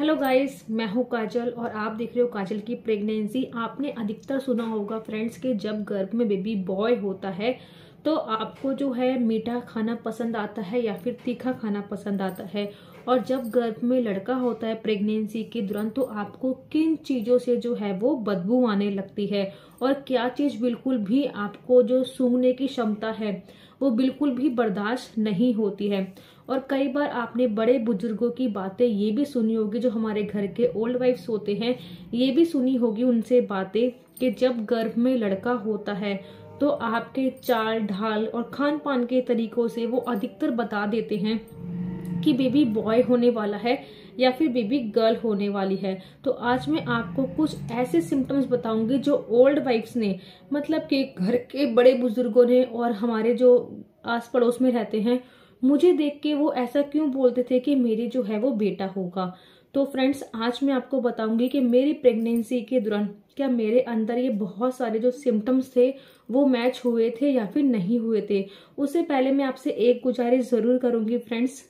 Hello guys, मैं हूं काजल और आप देख रहे हो काजल की प्रेगनेंसी। आपने अधिकतर सुना होगा फ्रेंड्स कि जब गर्भ में बेबी बॉय होता है तो आपको जो है मीठा खाना पसंद आता है या फिर तीखा खाना पसंद आता है। और जब गर्भ में लड़का होता है प्रेगनेंसी के दौरान तो आपको किन चीज़ों से जो है वो बदबू आने लगती है और क्या चीज़ बिल्कुल भी आपको जो सूंघने की क्षमता है वो बिल्कुल भी बर्दाश्त नहीं होती है। और कई बार आपने बड़े बुजुर्गों की बातें ये भी सुनी होगी, जो हमारे घर के ओल्ड वाइफ्स होते हैं, ये भी सुनी होगी उनसे बातें कि जब गर्भ में लड़का होता है तो आपके चाल ढाल और खान पान के तरीकों से वो अधिकतर बता देते हैं कि बेबी बॉय होने वाला है या फिर बेबी गर्ल होने वाली है। तो आज मैं आपको कुछ ऐसे सिम्टम्स बताऊंगी जो ओल्ड वाइफ्स ने, मतलब कि घर के बड़े बुजुर्गों ने और हमारे जो आस पड़ोस में रहते हैं, मुझे देख के वो ऐसा क्यों बोलते थे कि मेरी जो है वो बेटा होगा। तो फ्रेंड्स, आज मैं आपको बताऊंगी कि मेरी प्रेगनेंसी के दौरान क्या मेरे अंदर ये बहुत सारे जो सिम्टम्स थे वो मैच हुए थे या फिर नहीं हुए थे। उससे पहले मैं आपसे एक गुजारिश जरूर करूंगी फ्रेंड्स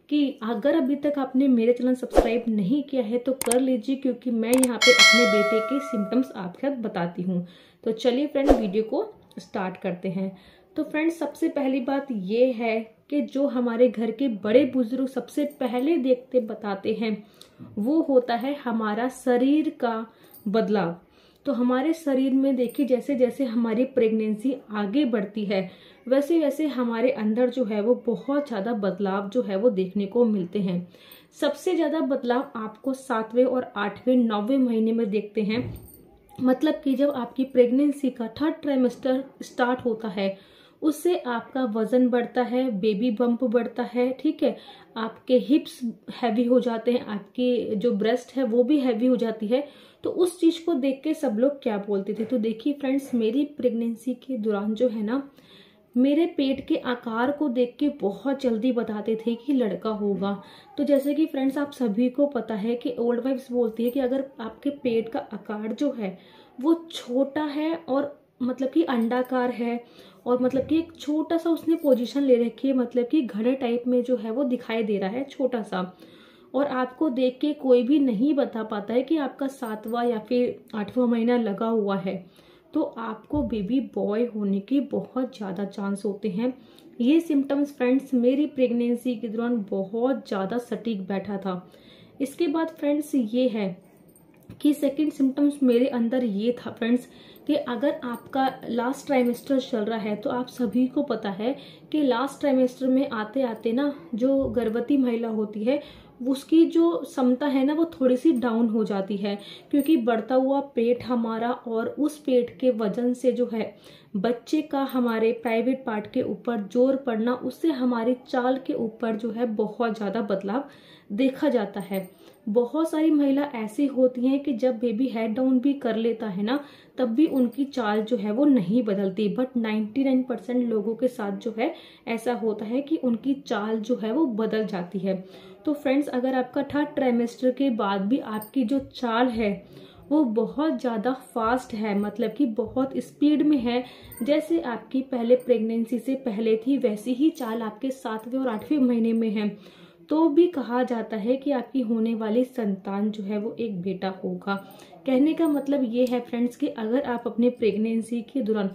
कि अगर अभी तक आपने मेरे चैनल सब्सक्राइब नहीं किया है तो कर लीजिए, क्योंकि मैं यहाँ पे अपने बेटे के सिम्टम्स आपके साथ बताती हूँ। तो चलिए फ्रेंड, वीडियो को स्टार्ट करते हैं। तो फ्रेंड्स, सबसे पहली बात ये है कि जो हमारे घर के बड़े बुजुर्ग सबसे पहले देखते बताते हैं वो होता है हमारा शरीर का बदलाव। तो हमारे शरीर में देखिए, जैसे जैसे हमारी प्रेगनेंसी आगे बढ़ती है वैसे वैसे हमारे अंदर जो है वो बहुत ज्यादा बदलाव जो है वो देखने को मिलते हैं। सबसे ज्यादा बदलाव आपको 7वें और 8वें 9वें महीने में देखते हैं। मतलब कि जब आपकी प्रेगनेंसी का 3rd ट्राइमेस्टर स्टार्ट होता है उससे आपका वजन बढ़ता है, बेबी बम्प बढ़ता है, ठीक है, आपके हिप्स हैवी हो जाते हैं, आपकी जो ब्रेस्ट है वो भी हैवी हो जाती है। तो उस चीज को देख के सब लोग क्या बोलते थे। तो देखिए फ्रेंड्स, मेरी प्रेगनेंसी के दौरान जो है ना, मेरे पेट के आकार को देख के बहुत जल्दी बताते थे कि लड़का होगा। तो जैसे कि फ्रेंड्स, आप सभी को पता है कि ओल्ड वाइफ्स बोलती है कि अगर आपके पेट का आकार जो है वो छोटा है और मतलब कि अंडाकार है और मतलब कि एक छोटा सा उसने पोजीशन ले रखी है, मतलब कि घड़े टाइप में जो है वो दिखाई दे रहा है छोटा सा, और आपको देख के कोई भी नहीं बता पाता है कि आपका 7वां या फिर 8वां महीना लगा हुआ है, तो आपको बेबी बॉय होने के बहुत ज़्यादा चांस होते हैं। ये सिम्टम्स फ्रेंड्स मेरी प्रेगनेंसी के दौरान बहुत ज़्यादा सटीक बैठा था। इसके बाद फ्रेंड्स ये है कि सेकंड सिम्टम्स मेरे अंदर ये था फ्रेंड्स कि अगर आपका लास्ट ट्राइमेस्टर चल रहा है तो आप सभी को पता है कि लास्ट ट्राइमेस्टर में आते आते ना जो गर्भवती महिला होती है उसकी जो क्षमता है ना वो थोड़ी सी डाउन हो जाती है, क्योंकि बढ़ता हुआ पेट हमारा और उस पेट के वजन से जो है बच्चे का हमारे प्राइवेट पार्ट के ऊपर जोर पड़ना, उससे हमारी चाल के ऊपर जो है बहुत ज्यादा बदलाव देखा जाता है। बहुत सारी महिला ऐसी होती हैं कि जब बेबी हेड डाउन भी कर लेता है ना तब भी उनकी चाल जो है वो नहीं बदलती, बट 99% लोगों के साथ जो है ऐसा होता है कि उनकी चाल जो है वो बदल जाती है। तो फ्रेंड्स, अगर आपका 3rd ट्राइमेस्टर के बाद भी आपकी जो चाल है वो बहुत ज़्यादा फास्ट है, मतलब कि बहुत स्पीड में है, जैसे आपकी पहले प्रेगनेंसी से पहले थी वैसी ही चाल आपके 7वें और 8वें महीने में है, तो भी कहा जाता है कि आपकी होने वाली संतान जो है वो एक बेटा होगा। कहने का मतलब ये है फ्रेंड्स कि अगर आप अपने प्रेगनेंसी के दौरान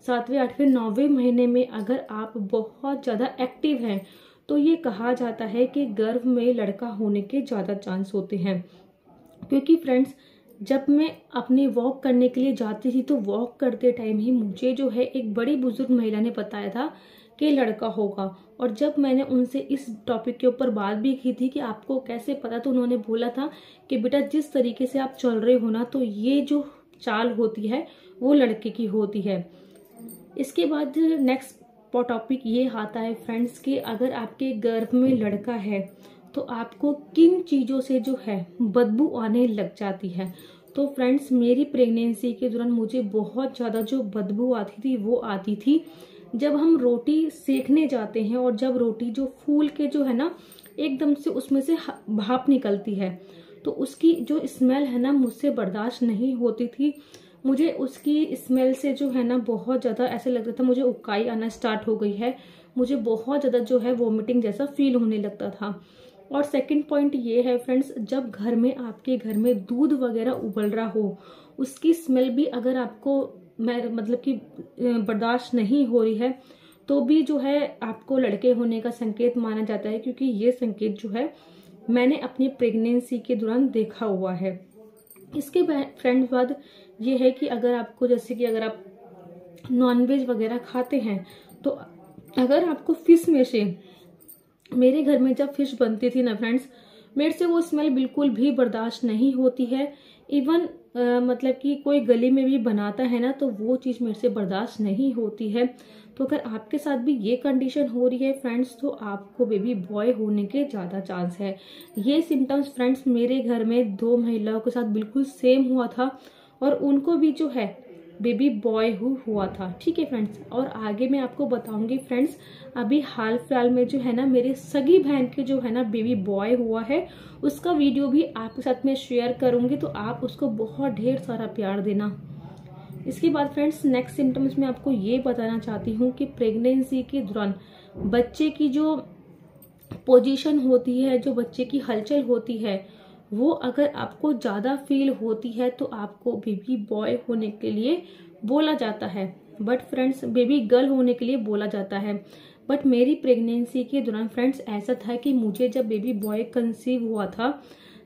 7वें 8वें 9वें महीने में अगर आप बहुत ज़्यादा एक्टिव हैं तो ये कहा जाता है कि गर्भ में लड़का होने के ज़्यादा चांस होते हैं। क्योंकि फ्रेंड्स, जब मैं अपनी वॉक करने के लिए जाती थी तो वॉक करते टाइम ही मुझे जो है एक बड़ी बुजुर्ग महिला ने बताया था कि लड़का होगा। और जब मैंने उनसे इस टॉपिक के ऊपर बात भी की थी कि आपको कैसे पता, तो उन्होंने बोला था कि बेटा जिस तरीके से आप चल रहे हो ना तो ये जो चाल होती है वो लड़के की होती है। इसके बाद नेक्स्ट टॉपिक ये आता है फ्रेंड्स कि अगर आपके गर्भ में लड़का है तो आपको किन चीज़ों से जो है बदबू आने लग जाती है। तो फ्रेंड्स, मेरी प्रेगनेंसी के दौरान मुझे बहुत ज़्यादा जो बदबू आती थी वो आती थी जब हम रोटी सेकने जाते हैं और जब रोटी जो फूल के जो है ना एकदम से उसमें से भाप निकलती है तो उसकी जो स्मेल है ना मुझसे बर्दाश्त नहीं होती थी। मुझे उसकी स्मेल से जो है ना बहुत ज़्यादा ऐसे लगता था मुझे उबकाई आना स्टार्ट हो गई है, मुझे बहुत ज़्यादा जो है वोमिटिंग जैसा फील होने लगता था। और सेकंड पॉइंट ये है फ्रेंड्स, जब घर में आपके घर में दूध वगैरह उबल रहा हो, उसकी स्मेल भी अगर आपको मतलब कि बर्दाश्त नहीं हो रही है, तो भी जो है आपको लड़के होने का संकेत माना जाता है, क्योंकि ये संकेत जो है मैंने अपनी प्रेगनेंसी के दौरान देखा हुआ है। इसके फ्रेंड्स बाद ये है कि अगर आपको, जैसे कि अगर आप नॉनवेज वगैरह खाते हैं, तो अगर आपको फिश में से, मेरे घर में जब फिश बनती थी ना फ्रेंड्स, मेरे से वो स्मेल बिल्कुल भी बर्दाश्त नहीं होती है। इवन मतलब कि कोई गली में भी बनाता है ना, तो वो चीज़ मेरे से बर्दाश्त नहीं होती है। तो अगर आपके साथ भी ये कंडीशन हो रही है फ्रेंड्स, तो आपको बेबी बॉय होने के ज़्यादा चांस है। ये सिम्टम्स फ्रेंड्स मेरे घर में 2 महिलाओं के साथ बिल्कुल सेम हुआ था, और उनको भी जो है बेबी बॉय हुआ था। ठीक है फ्रेंड्स, और आगे मैं आपको बताऊंगी फ्रेंड्स, अभी हाल फिलहाल में जो है ना मेरे सगी बहन के जो है ना बेबी बॉय हुआ है, उसका वीडियो भी आपके साथ में शेयर करूंगी, तो आप उसको बहुत ढेर सारा प्यार देना। इसके बाद फ्रेंड्स नेक्स्ट सिम्टम्स में आपको ये बताना चाहती हूँ कि प्रेगनेंसी के दौरान बच्चे की जो पोजीशन होती है, जो बच्चे की हलचल होती है, वो अगर आपको ज़्यादा फील होती है तो आपको बेबी बॉय होने के लिए बोला जाता है, बट फ्रेंड्स बेबी गर्ल होने के लिए बोला जाता है। बट मेरी प्रेगनेंसी के दौरान फ्रेंड्स ऐसा था कि मुझे जब बेबी बॉय कंसीव हुआ था,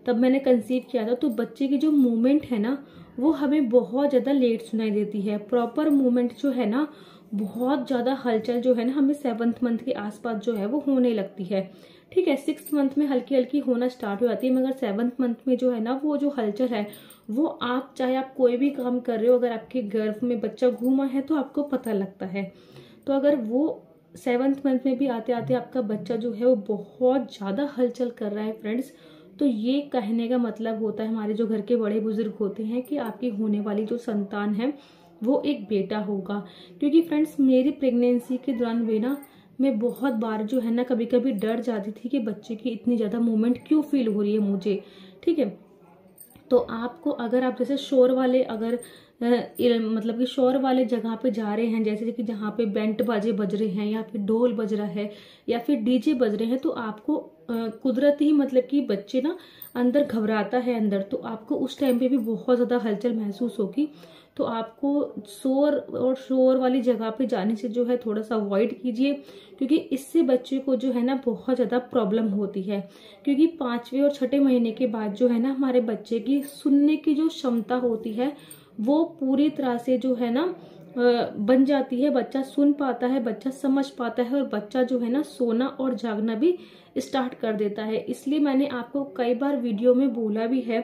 तब मैंने कंसीव किया था, तो बच्चे की जो मूवमेंट है ना, वो हमें बहुत ज़्यादा लेट सुनाई देती है। प्रॉपर मूवमेंट जो है ना, बहुत ज़्यादा हलचल जो है ना, हमें 7th मंथ के आसपास जो है वो होने लगती है। ठीक है, 6th मंथ में हल्की हल्की होना स्टार्ट हो जाती है, मगर 7th मंथ में जो है ना, वो जो हलचल है वो आप चाहे आप कोई भी काम कर रहे हो, अगर आपके गर्भ में बच्चा घूमा है तो आपको पता लगता है। तो अगर वो 7th मंथ में भी आते आते आपका बच्चा जो है वो बहुत ज़्यादा हलचल कर रहा है फ्रेंड्स, तो ये कहने का मतलब होता है, हमारे जो घर के बड़े बुजुर्ग होते हैं, कि आपकी होने वाली जो संतान है वो एक बेटा होगा। क्योंकि फ्रेंड्स मेरी प्रेगनेंसी के दौरान भी ना, मैं बहुत बार जो है ना कभी कभी डर जाती थी कि बच्चे की इतनी ज़्यादा मूवमेंट क्यों फील हो रही है मुझे। ठीक है, तो आपको अगर आप जैसे शोर वाले, अगर मतलब कि शोर वाले जगह पे जा रहे हैं, जैसे कि जहाँ पे बैंड बाजे बज रहे हैं, या फिर ढोल बज रहा है, या फिर डीजे बज रहे हैं, तो आपको कुदरती ही मतलब कि बच्चे ना अंदर घबराता है अंदर, तो आपको उस टाइम पे भी बहुत ज़्यादा हलचल महसूस होगी। तो आपको शोर वाली जगह पे जाने से जो है थोड़ा सा अवॉइड कीजिए, क्योंकि इससे बच्चे को जो है ना बहुत ज़्यादा प्रॉब्लम होती है। क्योंकि 5वें और 6ठे महीने के बाद जो है ना, हमारे बच्चे की सुनने की जो क्षमता होती है वो पूरी तरह से जो है ना बन जाती है। बच्चा सुन पाता है, बच्चा समझ पाता है, और बच्चा जो है ना सोना और जागना भी स्टार्ट कर देता है। इसलिए मैंने आपको कई बार वीडियो में बोला भी है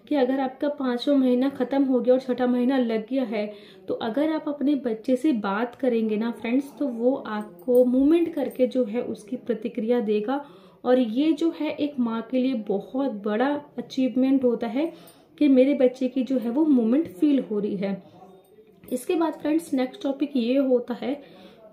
कि अगर आपका 5वां महीना खत्म हो गया और 6ठा महीना लग गया है, तो अगर आप अपने बच्चे से बात करेंगे ना फ्रेंड्स, तो वो आपको मूवमेंट करके जो है उसकी प्रतिक्रिया देगा। और ये जो है एक माँ के लिए बहुत बड़ा अचीवमेंट होता है कि मेरे बच्चे की जो है वो मूवमेंट फील हो रही है। इसके बाद फ्रेंड्स नेक्स्ट टॉपिक ये होता है,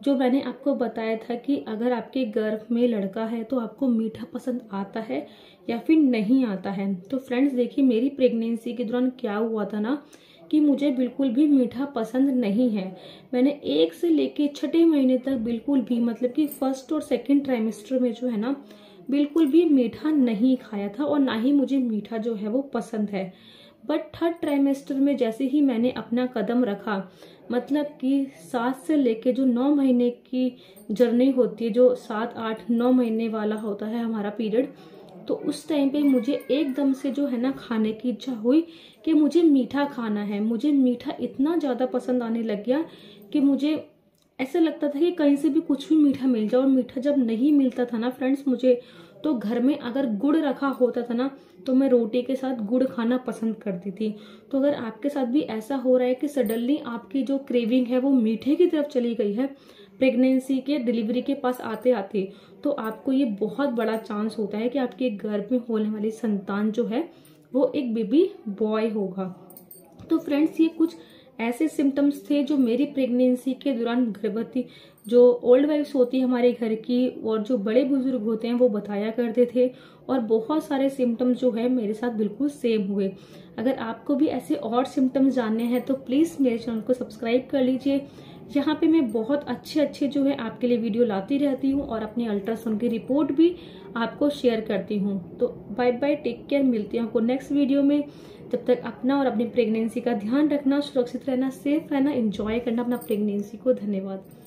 जो मैंने आपको बताया था कि अगर आपके गर्भ में लड़का है तो आपको मीठा पसंद आता है या फिर नहीं आता है। तो फ्रेंड्स देखिए, मेरी प्रेगनेंसी के दौरान क्या हुआ था ना, कि मुझे बिल्कुल भी मीठा पसंद नहीं है। मैंने 1 से लेके 6ठे महीने तक बिल्कुल भी, मतलब कि 1st और 2nd ट्राइमेस्टर में जो है ना, बिल्कुल भी मीठा नहीं खाया था, और ना ही मुझे मीठा जो है वो पसंद है। बट 3rd ट्राइमेस्टर में जैसे ही मैंने अपना कदम रखा, मतलब कि 7 से लेके जो 9 महीने की जर्नी होती है, जो 7, 8, 9 महीने वाला होता है हमारा पीरियड, तो उस टाइम पे मुझे एकदम से जो है ना खाने की इच्छा हुई कि मुझे मीठा खाना है। मुझे मीठा इतना ज़्यादा पसंद आने लग गया कि मुझे ऐसा लगता था कि कहीं से भी कुछ भी मीठा मिल जाए। और मीठा जब नहीं मिलता था ना फ्रेंड्स मुझे, तो घर में अगर गुड़ रखा होता था ना, तो मैं रोटी के साथ गुड़ खाना पसंद करती थी। तो अगर आपके साथ भी ऐसा हो रहा है कि सडनली आपकी जो क्रेविंग है वो मीठे की तरफ चली गई है प्रेगनेंसी के डिलीवरी के पास आते आते, तो आपको ये बहुत बड़ा चांस होता है कि आपके गर्भ में होने वाली संतान जो है वो एक बेबी बॉय होगा। तो फ्रेंड्स ये कुछ ऐसे सिम्टम्स थे जो मेरी प्रेगनेंसी के दौरान गर्भवती जो ओल्ड वाइफ्स होती है हमारे घर की, और जो बड़े बुजुर्ग होते हैं वो बताया करते थे। और बहुत सारे सिम्टम्स जो है मेरे साथ बिल्कुल सेम हुए। अगर आपको भी ऐसे और सिम्टम्स जानने हैं तो प्लीज़ मेरे चैनल को सब्सक्राइब कर लीजिए, यहाँ पे मैं बहुत अच्छे जो है आपके लिए वीडियो लाती रहती हूँ और अपनी अल्ट्रासाउंड की रिपोर्ट भी आपको शेयर करती हूँ। तो बाय बाय, टेक केयर, मिलती हूँ आपको नेक्स्ट वीडियो में। जब तक अपना और अपनी प्रेगनेंसी का ध्यान रखना, सुरक्षित रहना, सेफ रहना, एंजॉय करना अपना प्रेगनेंसी को। धन्यवाद।